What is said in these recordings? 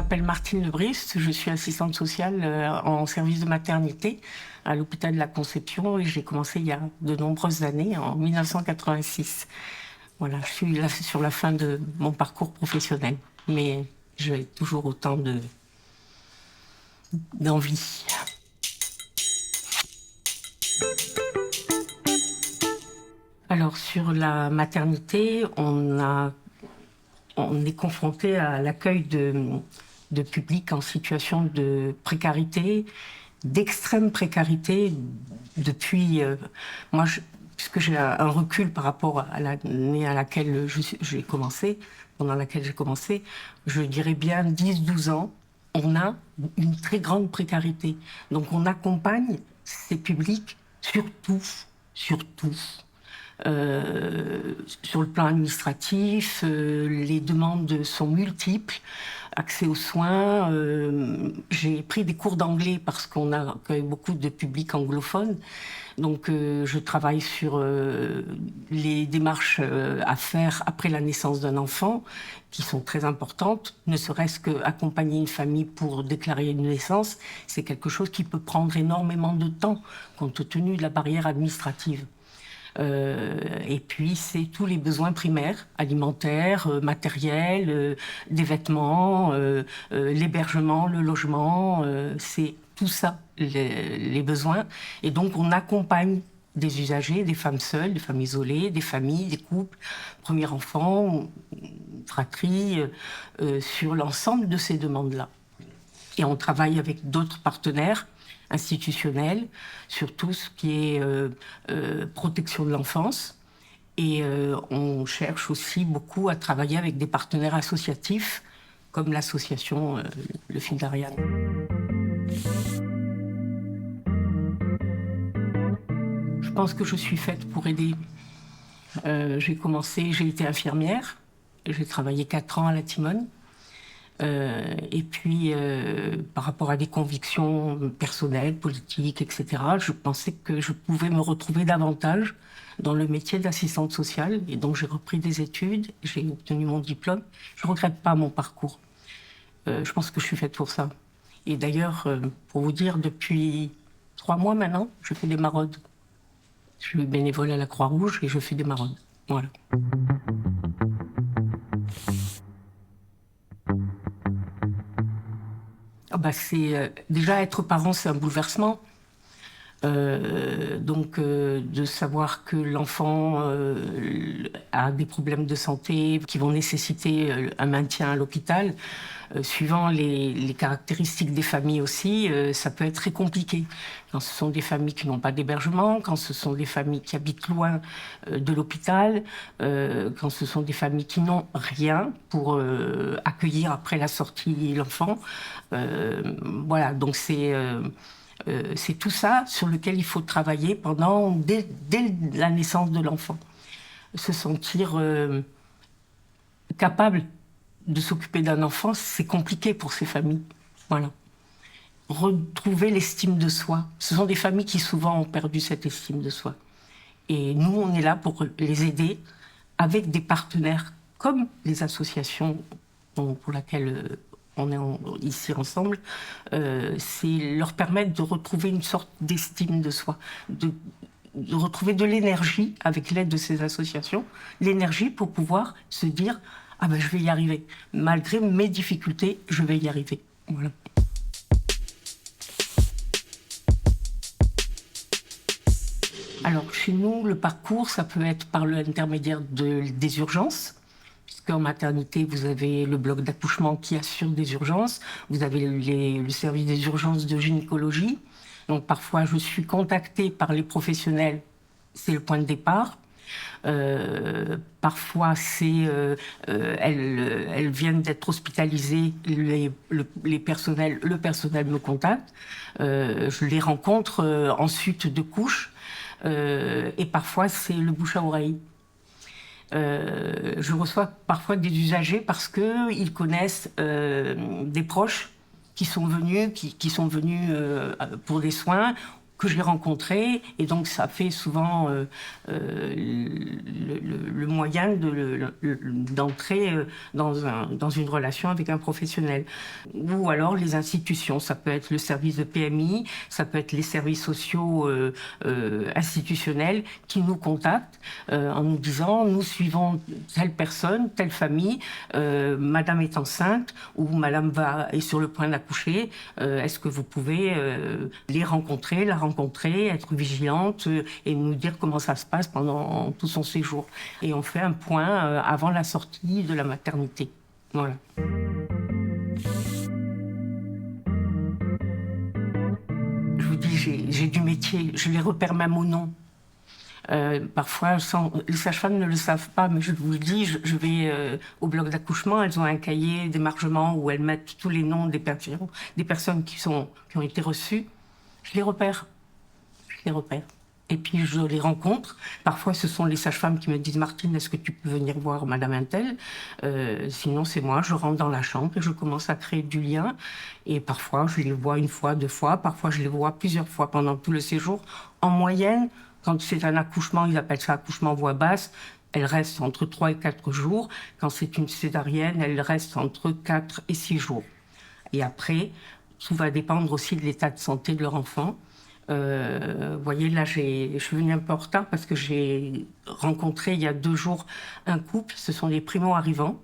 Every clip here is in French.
m'appelle Martine Lebrist, je suis assistante sociale en service de maternité à l'hôpital de la Conception et j'ai commencé il y a de nombreuses années, en 1986. Voilà, je suis là sur la fin de mon parcours professionnel, mais j'ai toujours autant d'envie. Alors sur la maternité, on est confronté à l'accueil de public en situation de précarité, d'extrême précarité depuis... puisque j'ai un recul par rapport à l'année à laquelle j'ai commencé, pendant laquelle j'ai commencé, je dirais bien 10-12 ans, on a une très grande précarité. Donc on accompagne ces publics surtout. Sur le plan administratif, les demandes sont multiples, accès aux soins. J'ai pris des cours d'anglais parce qu'on a beaucoup de publics anglophones. Donc je travaille sur les démarches à faire après la naissance d'un enfant, qui sont très importantes. Ne serait-ce qu'accompagner une famille pour déclarer une naissance, c'est quelque chose qui peut prendre énormément de temps, compte tenu de la barrière administrative. Et puis, c'est tous les besoins primaires, alimentaires, matériels, des vêtements, l'hébergement, le logement, c'est tout ça, les besoins. Et donc, on accompagne des usagers, des femmes seules, des femmes isolées, des familles, des couples, premier enfant, fratrie, sur l'ensemble de ces demandes-là. Et on travaille avec d'autres partenaires institutionnels sur tout ce qui est protection de l'enfance. Et on cherche aussi beaucoup à travailler avec des partenaires associatifs, comme l'association Le Fil d'Ariane. Je pense que je suis faite pour aider. J'ai été infirmière, j'ai travaillé 4 ans à la Timone. Et puis, par rapport à des convictions personnelles, politiques, etc., je pensais que je pouvais me retrouver davantage dans le métier d'assistante sociale. Et donc, j'ai repris des études, j'ai obtenu mon diplôme. Je ne regrette pas mon parcours. Je pense que je suis faite pour ça. Et d'ailleurs, pour vous dire, depuis 3 mois maintenant, je fais des maraudes. Je suis bénévole à la Croix-Rouge et je fais des maraudes. Voilà. Déjà être parent, c'est un bouleversement. De savoir que l'enfant a des problèmes de santé qui vont nécessiter un maintien à l'hôpital, suivant les caractéristiques des familles aussi, ça peut être très compliqué. Quand ce sont des familles qui n'ont pas d'hébergement, quand ce sont des familles qui habitent loin de l'hôpital, quand ce sont des familles qui n'ont rien pour accueillir après la sortie l'enfant. Voilà, donc c'est tout ça sur lequel il faut travailler dès la naissance de l'enfant. Se sentir capable de s'occuper d'un enfant, c'est compliqué pour ces familles. Voilà. Retrouver l'estime de soi. Ce sont des familles qui souvent ont perdu cette estime de soi. Et nous, on est là pour les aider avec des partenaires comme les associations pour lesquelles on est ici ensemble, c'est leur permettre de retrouver une sorte d'estime de soi, de retrouver de l'énergie avec l'aide de ces associations, l'énergie pour pouvoir se dire « Ah ben je vais y arriver, malgré mes difficultés, je vais y arriver. » Voilà. Alors chez nous, le parcours, ça peut être par l'intermédiaire des urgences. En maternité, vous avez le bloc d'accouchement qui assure des urgences, vous avez le service des urgences de gynécologie. Donc parfois, je suis contactée par les professionnels, c'est le point de départ. Parfois, elles viennent d'être hospitalisées, le personnel me contacte, je les rencontre en suite de couches, et parfois c'est le bouche à oreille. Je reçois parfois des usagers parce qu'ils connaissent des proches qui sont venus pour des soins que j'ai rencontré, et donc ça fait souvent le moyen d'entrer dans une relation avec un professionnel. Ou alors les institutions, ça peut être le service de PMI, ça peut être les services sociaux institutionnels qui nous contactent en nous disant nous suivons telle personne, telle famille, madame est enceinte ou madame est sur le point d'accoucher, est-ce que vous pouvez les rencontrer, la rencontrer, être vigilante et nous dire comment ça se passe pendant tout son séjour. Et on fait un point avant la sortie de la maternité. Voilà. Je vous dis, j'ai du métier, je les repère même au nom. Parfois, les sages-femmes ne le savent pas, mais je vous le dis, je vais au bloc d'accouchement, elles ont un cahier d'émargement où elles mettent tous les noms des personnes qui ont été reçues. Je les repère. Et puis je les rencontre. Parfois, ce sont les sages-femmes qui me disent « Martine, est-ce que tu peux venir voir Madame Intel ?» Sinon, c'est moi. Je rentre dans la chambre et je commence à créer du lien. Et parfois, je les vois une fois, 2 fois. Parfois, je les vois plusieurs fois pendant tout le séjour. En moyenne, quand c'est un accouchement, ils appellent ça accouchement voix basse, elle reste entre 3 et 4 jours. Quand c'est une césarienne, elle reste entre 4 et 6 jours. Et après, tout va dépendre aussi de l'état de santé de leur enfant. Vous voyez, là, je suis venue un peu en retard parce que j'ai rencontré il y a 2 jours un couple, ce sont des primo-arrivants,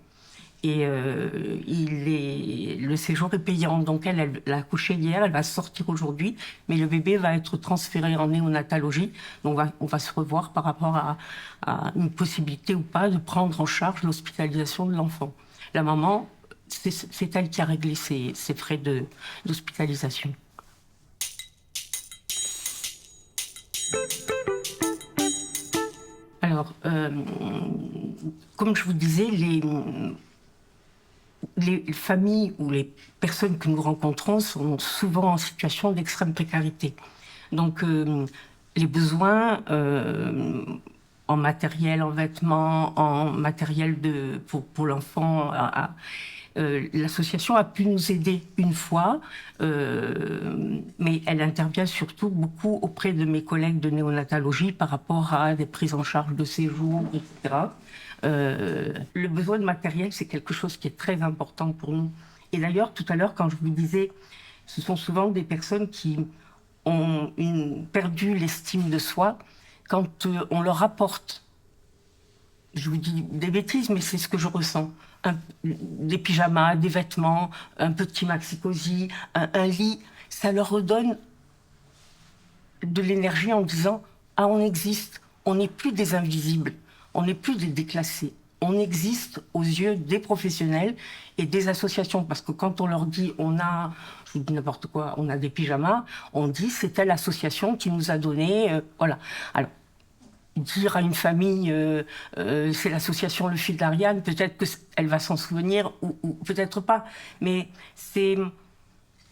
et le séjour est payant. Donc elle a accouché hier, elle va sortir aujourd'hui, mais le bébé va être transféré en néonatologie. Donc on va se revoir par rapport à une possibilité ou pas de prendre en charge l'hospitalisation de l'enfant. La maman, c'est elle qui a réglé ses frais d'hospitalisation. Alors, comme je vous disais, les familles ou les personnes que nous rencontrons sont souvent en situation d'extrême précarité. Donc, les besoins en matériel, en vêtements, en matériel pour l'enfant, l'association a pu nous aider une fois, mais elle intervient surtout beaucoup auprès de mes collègues de néonatologie par rapport à des prises en charge de séjour, etc. Le besoin de matériel, c'est quelque chose qui est très important pour nous. Et d'ailleurs, tout à l'heure, quand je vous disais, ce sont souvent des personnes qui ont perdu l'estime de soi. Quand on leur apporte, je vous dis des bêtises, mais c'est ce que je ressens, des pyjamas, des vêtements, un petit maxi-cosy, un lit, ça leur redonne de l'énergie en disant « Ah, on existe, on n'est plus des invisibles, on n'est plus des déclassés, on existe aux yeux des professionnels et des associations. » Parce que quand on leur dit « on a, je vous dis n'importe quoi, on a des pyjamas », on dit « c'est telle association qui nous a donné… voilà. Alors, dire à une famille c'est l'association Le Fil d'Ariane, peut-être qu'elle va s'en souvenir ou peut-être pas, mais c'est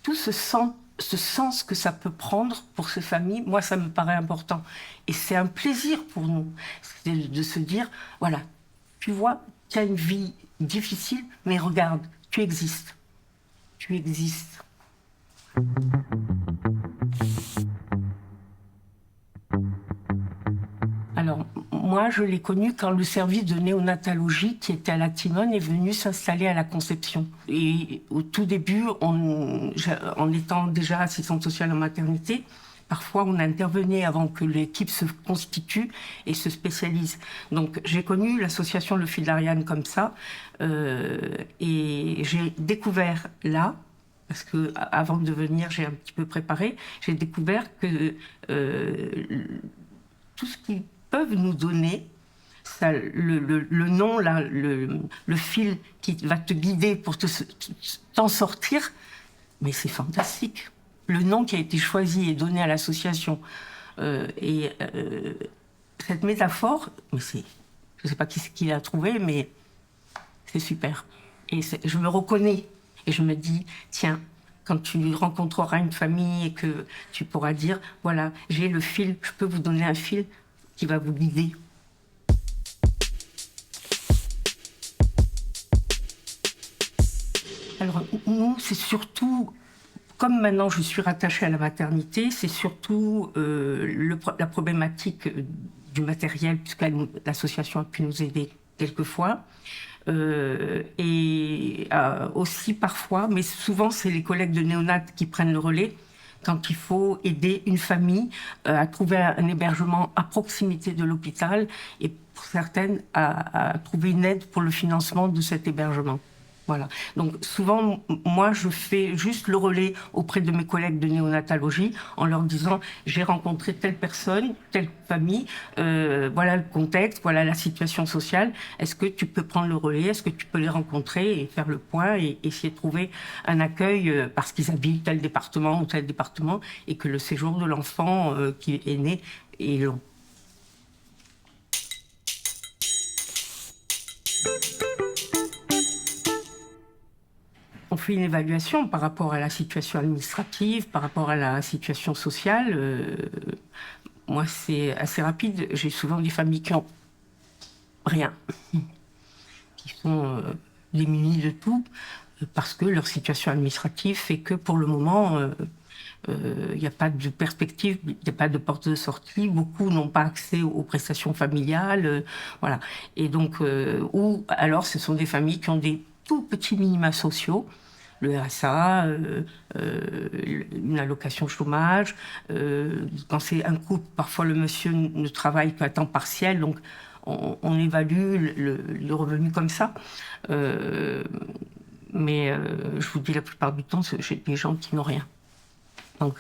tout ce sens que ça peut prendre pour ces familles, moi ça me paraît important. Et c'est un plaisir pour nous de se dire, voilà, tu vois, tu as une vie difficile, mais regarde, tu existes. Tu existes. Alors, moi, je l'ai connu quand le service de néonatologie qui était à la Timone est venu s'installer à la Conception. Et au tout début, en étant déjà assistante sociale en maternité, parfois on intervenait avant que l'équipe se constitue et se spécialise. Donc j'ai connu l'association Le Fil d'Ariane comme ça, et j'ai découvert là, parce que avant de venir, j'ai un petit peu préparé, j'ai découvert que tout ce qui peuvent nous donner, ça, le nom, là, le fil qui va te guider pour t'en sortir, mais c'est fantastique. Le nom qui a été choisi et donné à l'association. Cette métaphore, mais je ne sais pas qui l'a trouvé, mais c'est super. Et je me reconnais et je me dis, tiens, quand tu rencontreras une famille et que tu pourras dire, voilà, j'ai le fil, je peux vous donner un fil qui va vous guider. Alors, nous, c'est surtout comme maintenant je suis rattachée à la maternité, c'est surtout la problématique du matériel, puisque l'association a pu nous aider quelquefois. Et aussi parfois, mais souvent c'est les collègues de néonat qui prennent le relais quand il faut aider une famille à trouver un hébergement à proximité de l'hôpital et pour certaines à trouver une aide pour le financement de cet hébergement. Voilà. Donc souvent, moi, je fais juste le relais auprès de mes collègues de néonatologie en leur disant j'ai rencontré telle personne, telle famille, voilà le contexte, voilà la situation sociale. Est-ce que tu peux prendre le relais? Est-ce que tu peux les rencontrer et faire le point et essayer de trouver un accueil parce qu'ils habitent tel département ou tel département et que le séjour de l'enfant qui est né est long. On fait une évaluation par rapport à la situation administrative, par rapport à la situation sociale. Moi, c'est assez rapide. J'ai souvent des familles qui n'ont rien, qui sont démunies de tout, parce que leur situation administrative fait que pour le moment, il n'y a pas de perspective, il n'y a pas de porte de sortie. Beaucoup n'ont pas accès aux prestations familiales, voilà. Et donc, ou alors, ce sont des familles qui ont des tout petits minima sociaux. Le RSA, une allocation chômage. Quand c'est un couple, parfois le monsieur ne travaille qu'à temps partiel, donc on évalue le revenu comme ça. Mais je vous dis, la plupart du temps, j'ai des gens qui n'ont rien. Donc,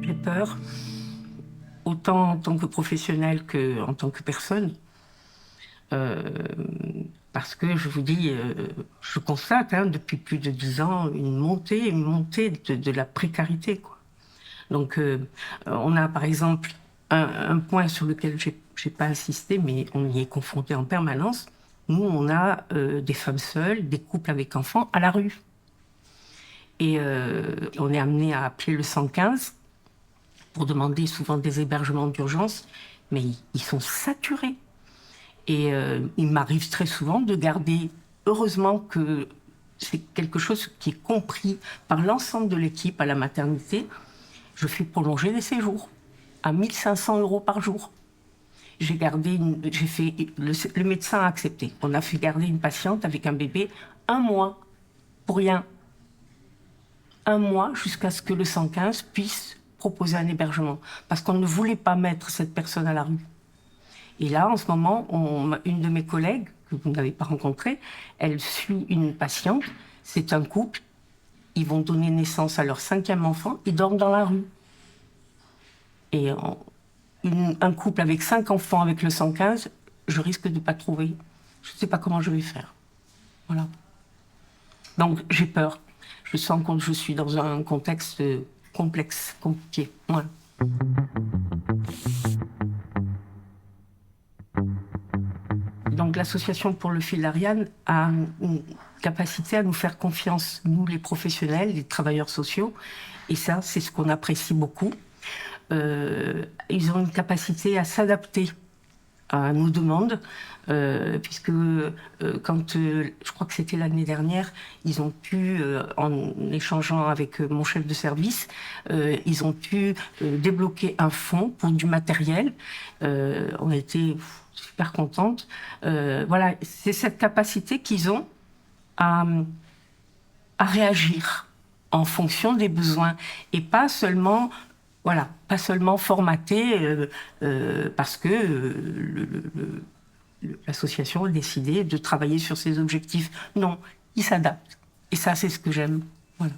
j'ai peur, autant en tant que professionnel qu'en tant que personne. Parce que je vous dis, je constate depuis plus de 10 ans une montée de la précarité, quoi. Donc, on a par exemple un point sur lequel j'ai pas insisté, mais on y est confronté en permanence. Nous, on a des femmes seules, des couples avec enfants à la rue. Et on est amené à appeler le 115 pour demander souvent des hébergements d'urgence, mais ils sont saturés. Et il m'arrive très souvent de garder, heureusement que c'est quelque chose qui est compris par l'ensemble de l'équipe à la maternité, je fais prolonger les séjours à 1 500 € par jour. Le médecin a accepté. On a fait garder une patiente avec un bébé 1 mois, pour rien. 1 mois jusqu'à ce que le 115 puisse proposer un hébergement. Parce qu'on ne voulait pas mettre cette personne à la rue. Et là, en ce moment, une de mes collègues, que vous n'avez pas rencontrée, elle suit une patiente, c'est un couple, ils vont donner naissance à leur 5e enfant, ils dorment dans la rue. Et un couple avec 5 enfants avec le 115, je risque de ne pas trouver. Je ne sais pas comment je vais faire. Voilà. Donc j'ai peur. Je sens que je suis dans un contexte complexe, compliqué. Voilà. Donc l'association pour le fil d'Ariane a une capacité à nous faire confiance, nous les professionnels, les travailleurs sociaux, et ça c'est ce qu'on apprécie beaucoup. Ils ont une capacité à s'adapter à nos demandes, puisque quand, je crois que c'était l'année dernière, ils ont pu, en échangeant avec mon chef de service, ils ont pu débloquer un fonds pour du matériel. On a été super contente. Voilà, c'est cette capacité qu'ils ont à réagir en fonction des besoins et pas seulement, voilà, pas seulement formaté parce que l'association a décidé de travailler sur ses objectifs. Non, ils s'adaptent. Et ça, c'est ce que j'aime. Voilà.